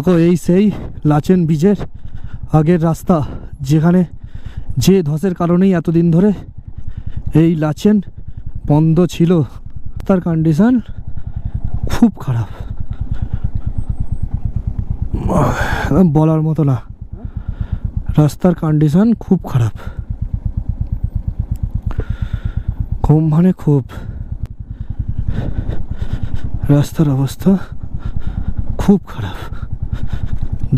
দেখো এই সেই লাচেন ব্রিজের আগের রাস্তা, যেখানে যে ধসের কারণেই এতদিন ধরে এই লাচেন বন্ধ ছিল। তার কন্ডিশন খুব খারাপ, বলার মতো না। রাস্তার কন্ডিশন খুব খারাপ, খুব মানে খুব। রাস্তার অবস্থা খুব খারাপ।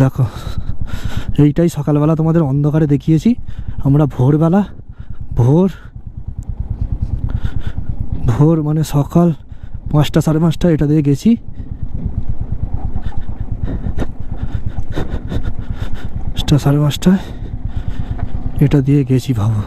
দেখো এইটাই সকালবেলা তোমাদের অন্ধকারে দেখিয়েছি আমরা। ভোরবেলা ভোর মানে সকাল 5টা 5:30 এটা দিয়ে গেছি। সাড়ে 5টায় এটা দিয়ে গেছি, ভাবো।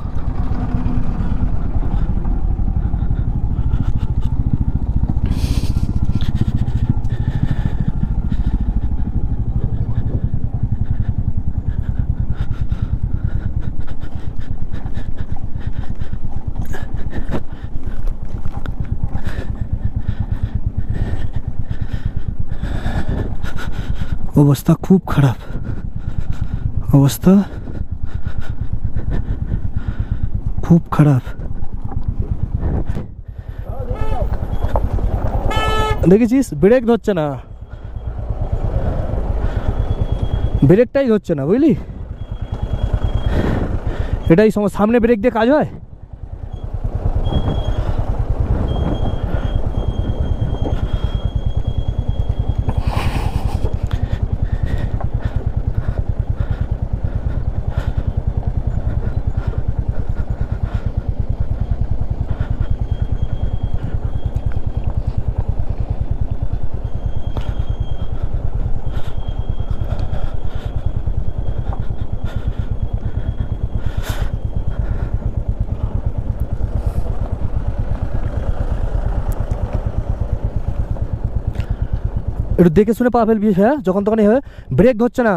অবস্থা খুব খারাপ, অবস্থা খুব খারাপ। দেখেছিস ব্রেক ধরছে না, ব্রেকটাই ধরছে না, বুঝলি? এটাই সমস্যা। সামনে ব্রেক দিয়ে কাজ হয়? একটু দেখে শুনে পা ফেলবি। হ্যাঁ, যখন তখনই হয়। ব্রেক ধরছে না,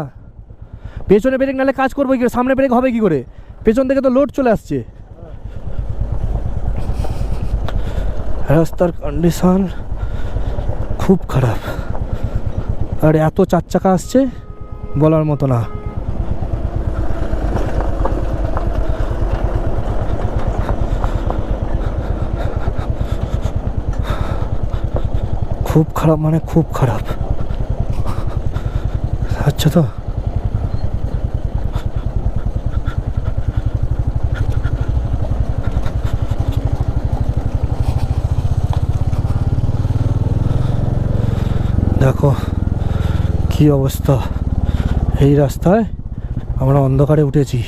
পেছনে ব্রেক নাহলে কাজ করবো কি করে? সামনে ব্রেক হবে কি করে? পেছন থেকে তো লোড চলে আসছে। রাস্তার কন্ডিশন খুব খারাপ, আর এত 4 চাকা আসছে বলার মতো না। খুব খারাপ মানে খুব খারাপ। আচ্ছা, তো দেখো কি অবস্থা। এই রাস্তায় আমরা অন্ধকারে উঠেছি।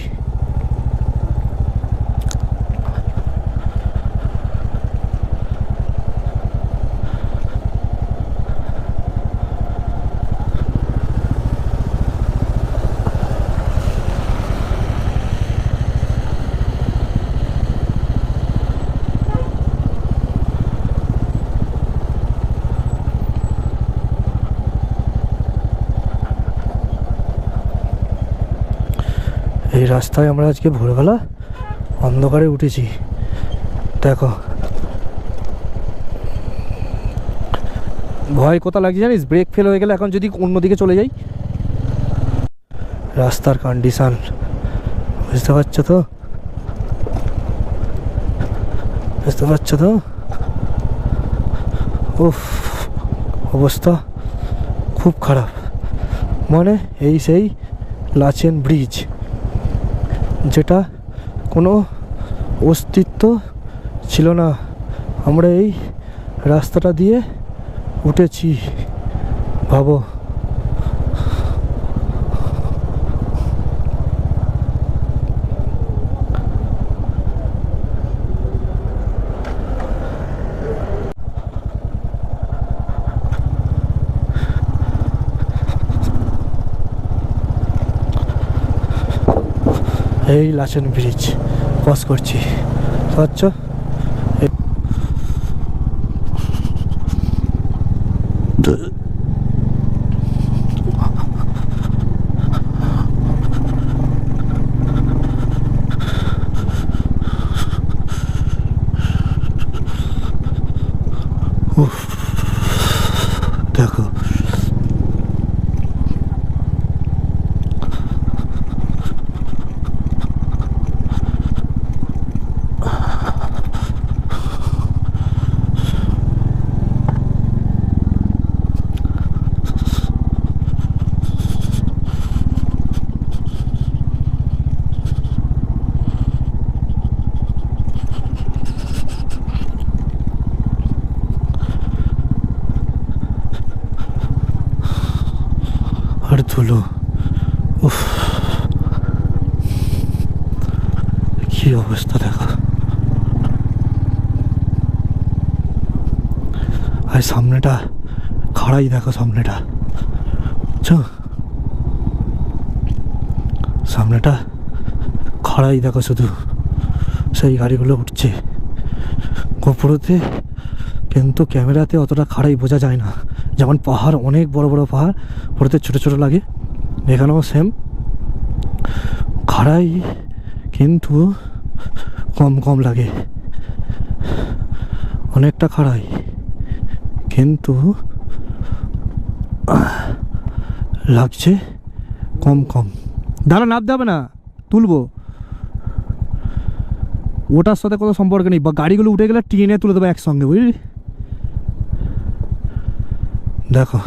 এই রাস্তায় আমরা আজকে ভোরবেলা অন্ধকারে উঠেছি। দেখো ভয় কোথা লাগছে জানিস? ব্রেক ফেল হয়ে গেলে এখন যদি অন্যদিকে চলে যাই। রাস্তার কন্ডিশন বুঝতে পারছো তো? বুঝতে পারছো তো? উফ, অবস্থা খুব খারাপ। মানে এই সেই লাচেন ব্রিজ, যেটা কোনো অস্তিত্ব ছিল না। আমরা এই রাস্তাটা দিয়ে উঠেছি, ভাবো। এই লাচেন ব্রিজ ক্রস করছি, আচ্ছা। দেখো আর ধুলো, উফ কি অবস্থা দেখো। আর সামনেটা খাড়াই দেখো, সামনেটা সামনেটা খাড়াই দেখো, শুধু সেই গাড়িগুলো উঠছে গোপুরতে, কিন্তু ক্যামেরাতে অতটা খাড়াই বোঝা যায় না। যেমন পাহাড়, অনেক বড় বড় পাহাড়, ওটাতে ছোট ছোট লাগে, এখানেও সেম খাড়াই, কিন্তু কম কম লাগে। অনেকটা খাড়াই কিন্তু লাগছে কম কম। দাঁড়া, নামতে হবে না, তুলবো, ওটার সাথে কোনো সম্পর্ক নেই। বা গাড়িগুলো উঠে গেলে টিনে তুলে দেবো একসঙ্গে, বুঝলি? দেখো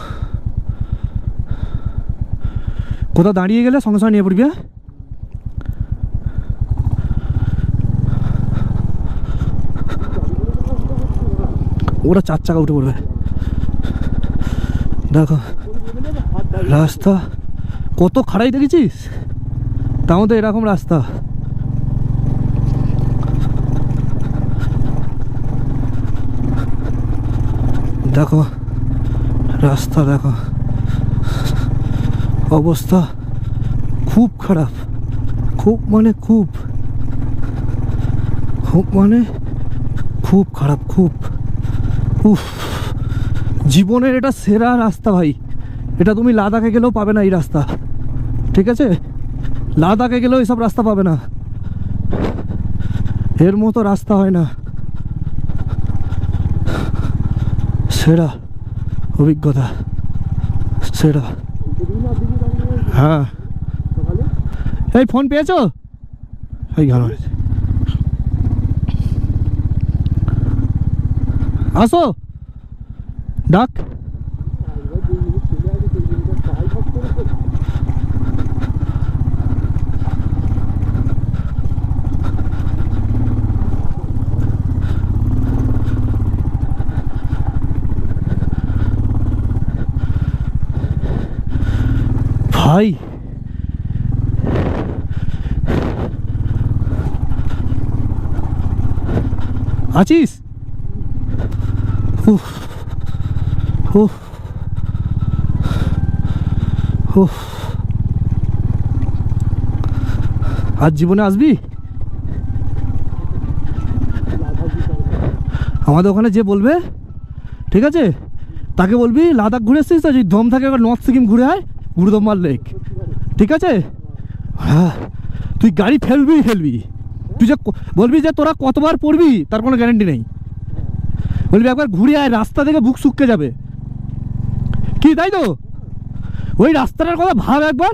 কোথাও দাঁড়িয়ে গেলে সঙ্গে সঙ্গে নিয়ে পড়বি। ওরা 4 চাকা উঠে পড়বে। দেখো রাস্তা কত খাড়াই দেখেছিস, তাও তো এরকম রাস্তা। দেখো রাস্তা, দেখো অবস্থা খুব খারাপ, খুব মানে খুব, খুব মানে খুব খারাপ, খুব। উফ, জীবনের এটা সেরা রাস্তা ভাই, এটা তুমি লাদাখে গেলেও পাবে না এই রাস্তা, ঠিক আছে? লাদাখে গেলেও এইসব রাস্তা পাবে না, এর মতো রাস্তা হয় না। সেরা অভিজ্ঞতা, সেরা। হ্যাঁ, এই ফোন পেয়েছো? এই গান আসো, ডাক। ভাই আছিস? উফ উফ উফ, আজ জীবনে আসবি? আমাদের ওখানে যে বলবে, ঠিক আছে, তাকে বলবি লাদাখ ঘুরে এসেছিস, যদি দম থাকে একবার নর্থ সিকিম ঘুরে আয়, গুরুদম্বার লেক, ঠিক আছে? হ্যাঁ, তুই গাড়ি ফেলবি, তুই যে বলবি যে তোরা কতবার পড়বি তার কোনো গ্যারেন্টি নেই, বলবি একবার ঘুরে আয়, রাস্তা থেকে বুক শুকিয়ে যাবে, কি তাই তো? ওই রাস্তাটার কথা ভাব একবার।